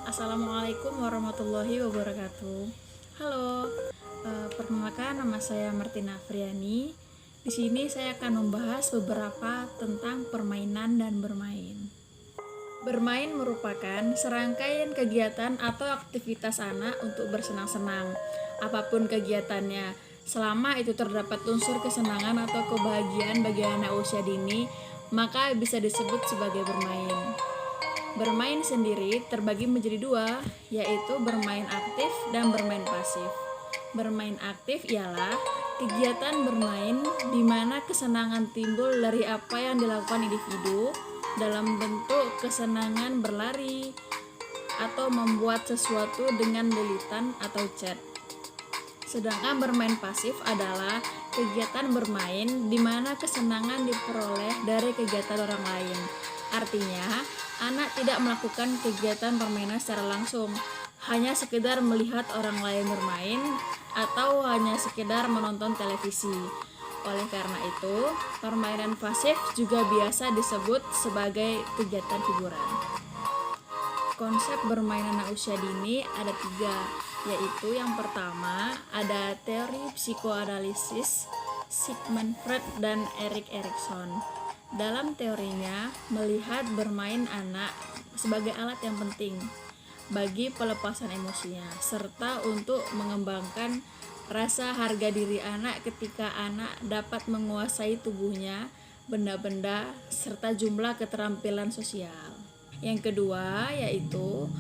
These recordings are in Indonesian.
Assalamualaikum warahmatullahi wabarakatuh. Halo, perkenalkan nama saya Martina Friani. Di sini saya akan membahas beberapa tentang permainan dan bermain. Bermain merupakan serangkaian kegiatan atau aktivitas anak untuk bersenang-senang. Apapun kegiatannya, selama itu terdapat unsur kesenangan atau kebahagiaan bagi anak usia dini, maka bisa disebut sebagai bermain. Bermain sendiri terbagi menjadi dua, yaitu bermain aktif dan bermain pasif. Bermain aktif ialah kegiatan bermain di mana kesenangan timbul dari apa yang dilakukan individu dalam bentuk kesenangan berlari atau membuat sesuatu dengan lilitan atau cat. Sedangkan bermain pasif adalah kegiatan bermain di mana kesenangan diperoleh dari kegiatan orang lain. Artinya, anak tidak melakukan kegiatan permainan secara langsung, hanya sekedar melihat orang lain bermain atau hanya sekedar menonton televisi. Oleh karena itu, permainan pasif juga biasa disebut sebagai kegiatan hiburan. Konsep bermain anak usia dini ada 3, yaitu yang pertama ada teori psikoanalisis Sigmund Freud dan Erik Erikson. Dalam teorinya, melihat bermain anak sebagai alat yang penting bagi pelepasan emosinya, serta untuk mengembangkan rasa harga diri anak ketika anak dapat menguasai tubuhnya, benda-benda, serta jumlah keterampilan sosial. Yang kedua yaitu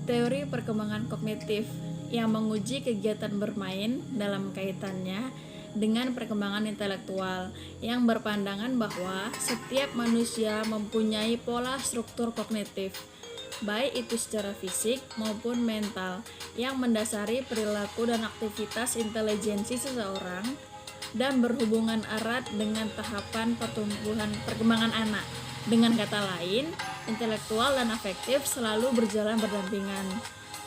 teori perkembangan kognitif yang menguji kegiatan bermain dalam kaitannya dengan perkembangan intelektual, yang berpandangan bahwa setiap manusia mempunyai pola struktur kognitif, baik itu secara fisik maupun mental, yang mendasari perilaku dan aktivitas intelijensi seseorang dan berhubungan erat dengan tahapan perkembangan anak. Dengan kata lain, intelektual dan afektif selalu berjalan berdampingan.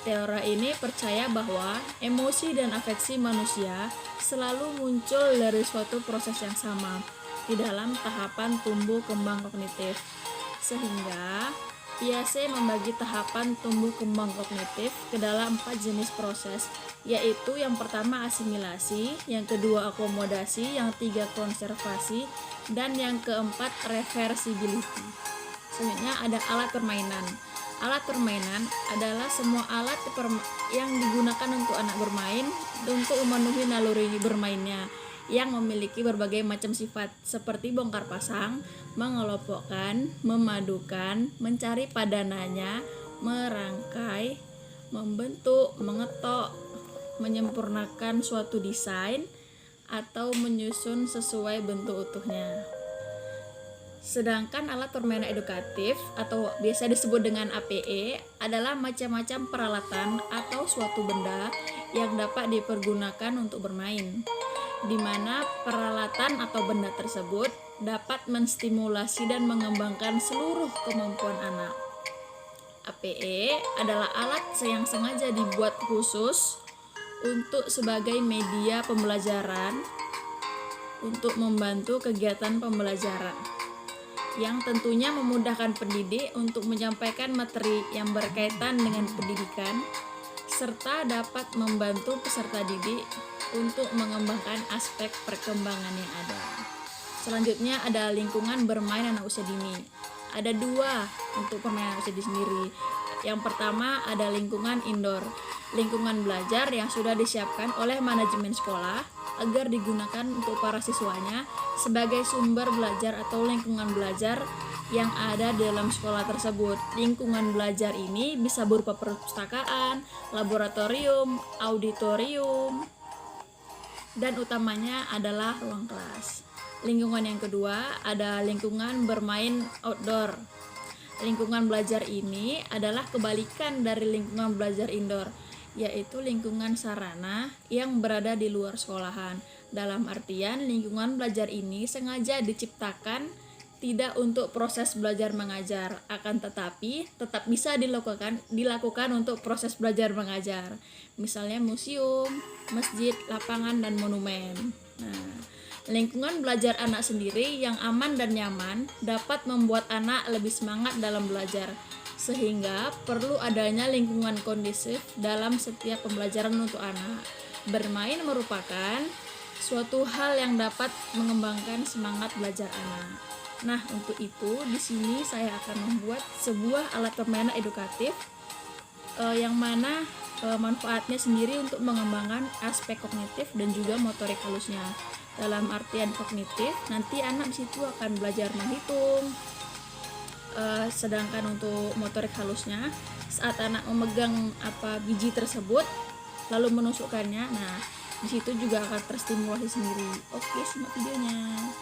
Teori ini percaya bahwa emosi dan afeksi manusia selalu muncul dari suatu proses yang sama di dalam tahapan tumbuh kembang kognitif. Sehingga IAC membagi tahapan tumbuh kembang kognitif ke dalam 4 jenis proses, yaitu yang pertama asimilasi, yang kedua akomodasi, yang ketiga konservasi, dan yang keempat reversibility. Selanjutnya ada alat permainan. Alat permainan adalah semua alat yang digunakan untuk anak bermain untuk memenuhi naluri bermainnya yang memiliki berbagai macam sifat seperti bongkar pasang, mengelompokkan, memadukan, mencari padanannya, merangkai, membentuk, mengetok, menyempurnakan suatu desain, atau menyusun sesuai bentuk utuhnya. Sedangkan alat permainan edukatif atau biasa disebut dengan APE adalah macam-macam peralatan atau suatu benda yang dapat dipergunakan untuk bermain, di mana peralatan atau benda tersebut dapat menstimulasi dan mengembangkan seluruh kemampuan anak. APE adalah alat yang sengaja dibuat khusus untuk sebagai media pembelajaran untuk membantu kegiatan pembelajaran, yang tentunya memudahkan pendidik untuk menyampaikan materi yang berkaitan dengan pendidikan, serta dapat membantu peserta didik untuk mengembangkan aspek perkembangan yang ada. Selanjutnya ada lingkungan bermain anak usia dini. Ada 2 untuk permainan usia dini sendiri. Yang pertama ada lingkungan indoor, lingkungan belajar yang sudah disiapkan oleh manajemen sekolah agar digunakan untuk para siswanya sebagai sumber belajar atau lingkungan belajar yang ada di dalam sekolah tersebut. Lingkungan belajar ini bisa berupa perpustakaan, laboratorium, auditorium, dan utamanya adalah ruang kelas. Lingkungan yang kedua ada lingkungan bermain outdoor. Lingkungan belajar ini adalah kebalikan dari lingkungan belajar indoor, yaitu lingkungan sarana yang berada di luar sekolahan. Dalam artian, lingkungan belajar ini sengaja diciptakan tidak untuk proses belajar mengajar, akan tetapi tetap bisa dilakukan untuk proses belajar mengajar. Misalnya museum, masjid, lapangan, dan monumen. Nah, lingkungan belajar anak sendiri yang aman dan nyaman dapat membuat anak lebih semangat dalam belajar, sehingga perlu adanya lingkungan kondusif dalam setiap pembelajaran untuk anak. Bermain merupakan suatu hal yang dapat mengembangkan semangat belajar anak. Nah, untuk itu di sini saya akan membuat sebuah alat permainan edukatif yang mana manfaatnya sendiri untuk mengembangkan aspek kognitif dan juga motorik halusnya. Dalam artian kognitif, nanti anak di situ akan belajar menghitung. Sedangkan untuk motorik halusnya, saat anak memegang biji tersebut lalu menusukkannya, nah di situ juga akan terstimulasi sendiri. Oke, simak videonya.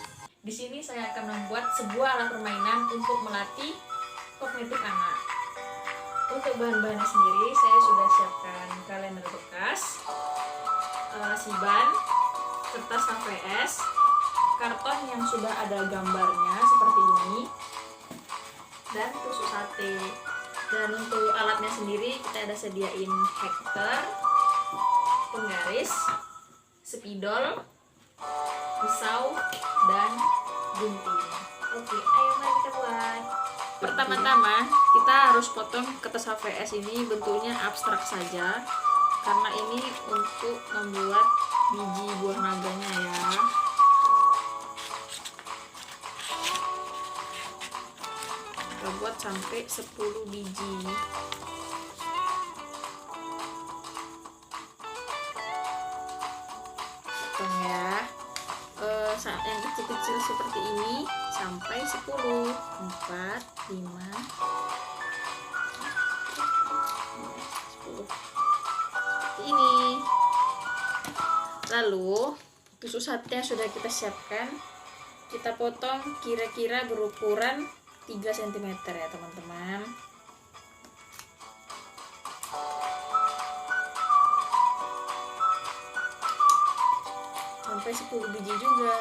Di sini saya akan membuat sebuah alat permainan untuk melatih kognitif anak. Untuk bahan-bahannya sendiri saya sudah siapkan kalender bekas, siban, kertas HVS, karton yang sudah ada gambarnya seperti ini, dan tusuk sate. Dan untuk alatnya sendiri kita ada sediain hektar, penggaris, spidol, pisau, dan gunting. Oke, ayo mari kita buat. Pertama-tama kita harus potong kertas HVS ini bentuknya abstrak saja, karena ini untuk membuat biji buah naganya ya. Kita buat sampai 10 biji. Potong ya. Yang kecil-kecil seperti ini sampai 10. 4, 5, 10. Seperti ini. Lalu tusuk sate yang sudah kita siapkan, kita potong kira-kira berukuran 3 cm ya teman-teman. Sampai 10 biji juga.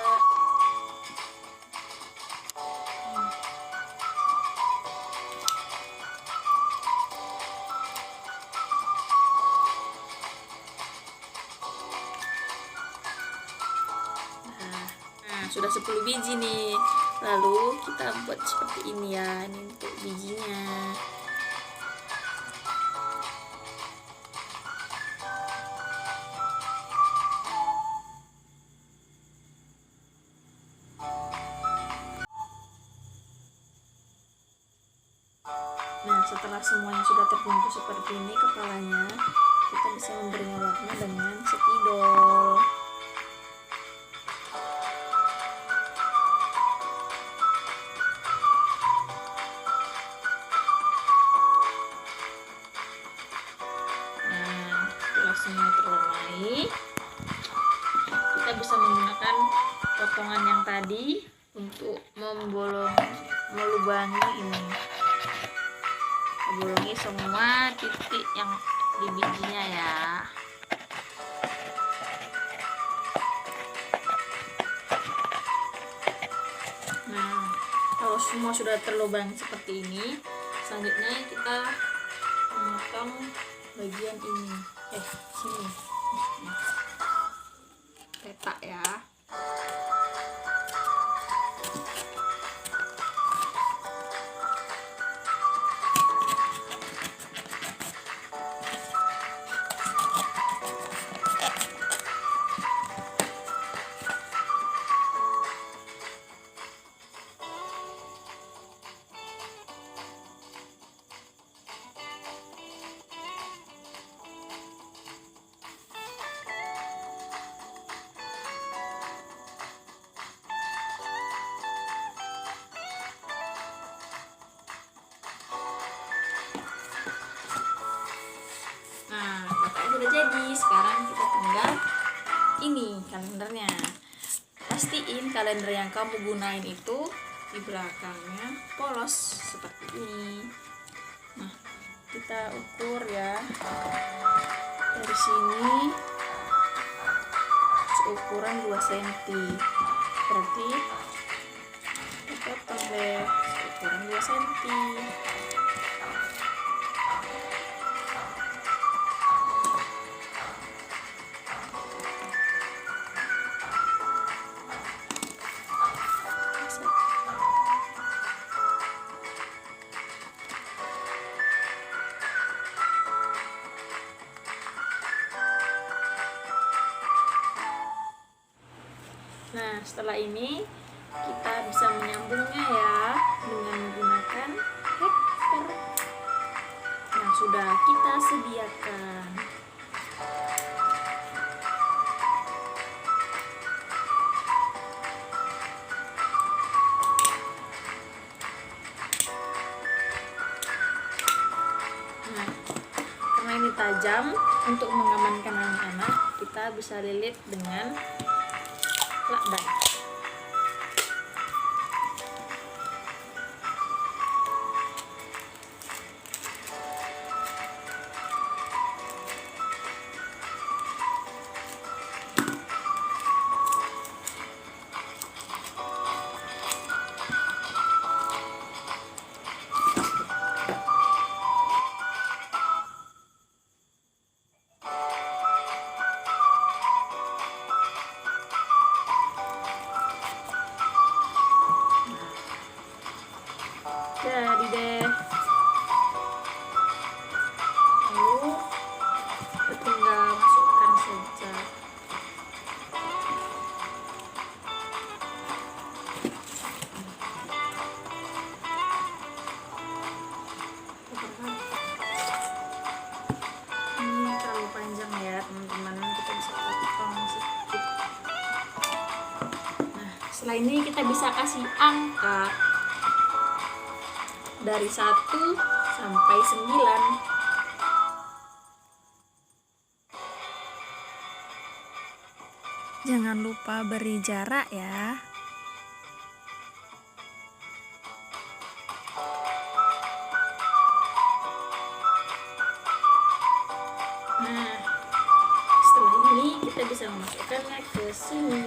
Nah, sudah 10 biji nih. Lalu kita buat seperti ini ya. Ini untuk bijinya. Nah, setelah semuanya sudah terbungkus seperti ini kepalanya, kita bisa memberinya warna dengan spidol. Nah, setelah semua terwarnai, kita bisa menggunakan potongan yang tadi untuk melubangi ini. Bolongi semua titik yang di bijinya ya. Nah, kalau semua sudah terlubang seperti ini, selanjutnya kita memotong bagian ini. Sini. Petak ya. Udah jadi, sekarang kita tinggal ini kalendernya. Pastiin kalender yang kamu gunain itu di belakangnya polos seperti ini. Nah, kita ukur ya dari sini seukuran 2 cm, berarti kita potong deh seukuran 2 cm. setelah ini kita bisa menyambungnya ya dengan menggunakan hacker yang sudah kita sediakan. Nah, karena ini tajam, untuk mengamankan anak-anak kita bisa lilit dengan lakban. Jadi deh, lalu kita tinggal masukkan saja. Ini terlalu panjang ya teman-teman, kita bisa potong sedikit. Nah, setelah ini kita bisa kasih angka dari 1 sampai 9. Jangan lupa beri jarak ya. Nah, setelah ini kita bisa memasukkannya ke sini.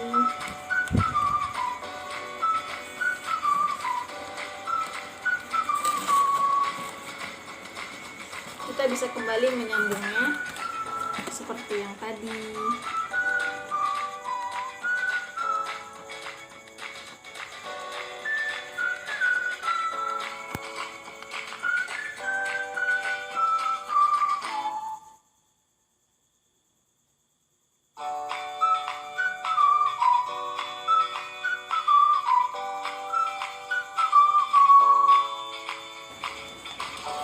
Kita bisa kembali menyambungnya seperti yang tadi.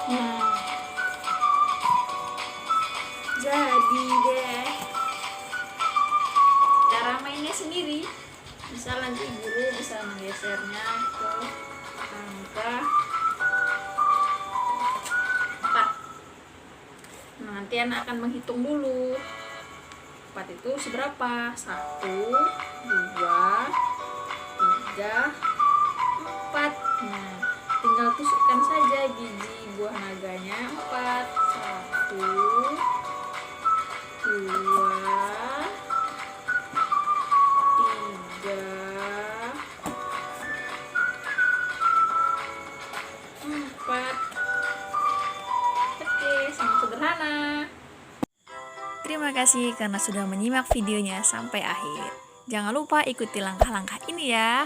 Nah, jadi deh, cara mainnya sendiri. Bisa nanti guru bisa menggesernya ke angka 4. Nah, nanti anak akan menghitung dulu 4 itu seberapa. 1, 2, 3, 4. Nah, tinggal tusukkan saja biji buah naganya. 4, 1, 2, 3, 4. Oke, sangat sederhana. Terima kasih karena sudah menyimak videonya sampai akhir. Jangan lupa ikuti langkah-langkah ini ya.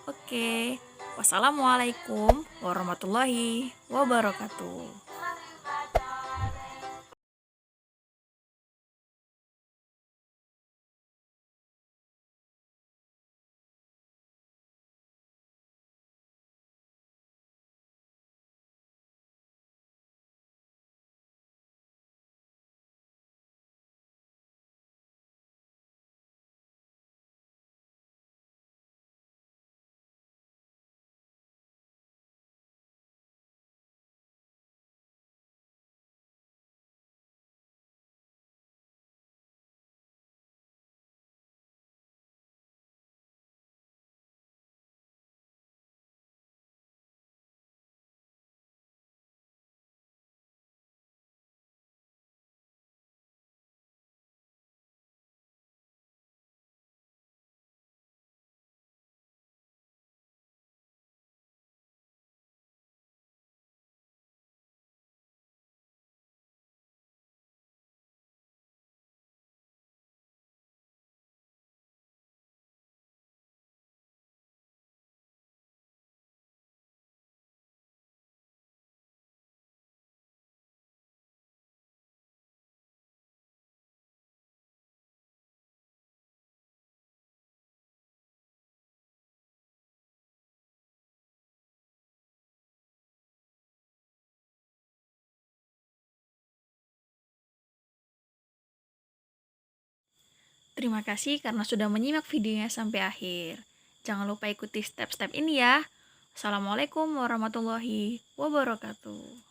Oke, wassalamualaikum warahmatullahi wabarakatuh. Terima kasih karena sudah menyimak videonya sampai akhir. Jangan lupa ikuti step-step ini ya. Assalamualaikum warahmatullahi wabarakatuh.